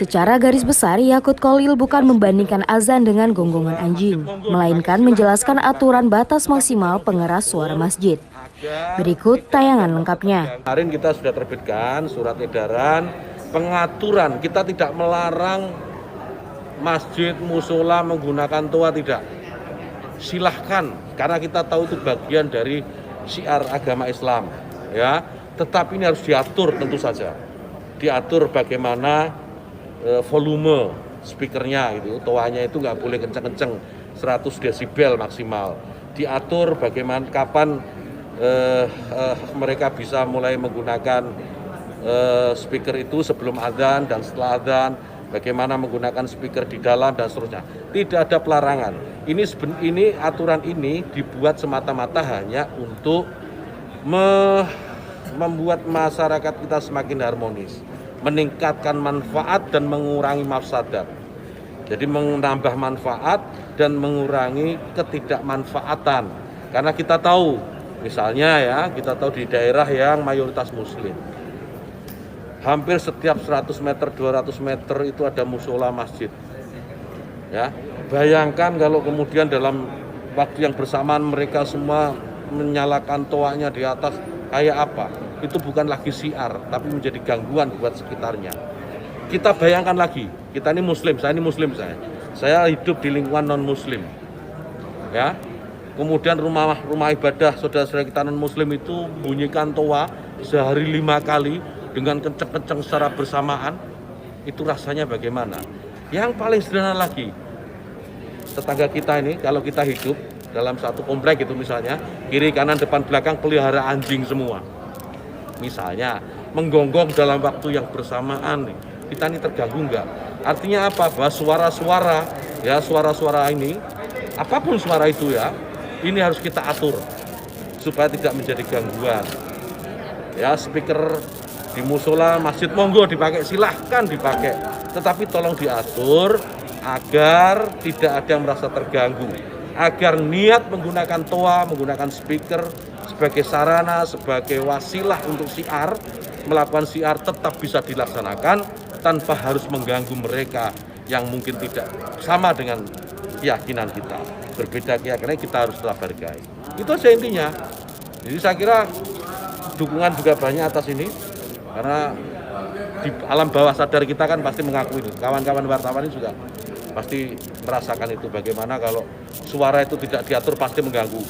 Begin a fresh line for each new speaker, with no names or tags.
Secara garis besar, Yakut Kolil bukan membandingkan azan dengan gonggongan anjing, melainkan menjelaskan aturan batas maksimal pengeras suara masjid. Berikut tayangan lengkapnya.
Kemarin kita sudah terbitkan surat edaran pengaturan, kita tidak melarang masjid, musola menggunakan toa, tidak. Silahkan, karena kita tahu itu bagian dari syiar agama Islam, ya. Tetapi ini harus diatur tentu saja. Diatur bagaimana volume speakernya, itu toanya itu nggak boleh kenceng-kenceng, 100 desibel maksimal. Diatur bagaimana kapan mereka bisa mulai menggunakan speaker itu sebelum adzan dan setelah adzan, bagaimana menggunakan speaker di dalam dan seterusnya. Tidak ada pelarangan. Ini aturan ini dibuat semata-mata hanya untuk membuat masyarakat kita semakin harmonis, meningkatkan manfaat dan mengurangi mafsadat. Jadi menambah manfaat dan mengurangi ketidakmanfaatan. Karena kita tahu, misalnya ya, kita tahu di daerah yang mayoritas muslim, hampir setiap 100 meter, 200 meter itu ada musola masjid. Ya, bayangkan kalau kemudian dalam waktu yang bersamaan mereka semua menyalakan toanya di atas, kayak apa? Itu bukan lagi syiar, tapi menjadi gangguan buat sekitarnya. Kita bayangkan lagi, kita ini muslim, saya ini muslim, saya hidup di lingkungan non muslim, ya. Kemudian rumah ibadah saudara-saudara kita non muslim itu bunyikan toa sehari 5 kali dengan kenceng-kenceng secara bersamaan, itu rasanya bagaimana? Yang paling sederhana lagi, tetangga kita ini kalau kita hidup dalam satu komplek itu misalnya, kiri kanan depan belakang pelihara anjing semua. Misalnya menggonggong dalam waktu yang bersamaan nih, kita ini terganggu enggak? Artinya apa? Bahwa suara-suara ini, apapun suara itu ya, ini harus kita atur supaya tidak menjadi gangguan. Ya, speaker di musola masjid monggo dipakai, silahkan dipakai, tetapi tolong diatur agar tidak ada yang merasa terganggu, agar niat menggunakan toa, menggunakan speaker sebagai sarana, sebagai wasilah untuk syiar, melakukan syiar tetap bisa dilaksanakan tanpa harus mengganggu mereka yang mungkin tidak sama dengan keyakinan kita. Berbeda keyakinan, kita harus tetap hargai. Itu aja intinya. Jadi saya kira dukungan juga banyak atas ini, karena di alam bawah sadar kita kan pasti mengakui itu. Kawan-kawan wartawan ini juga pasti merasakan itu, bagaimana kalau suara itu tidak diatur pasti mengganggu.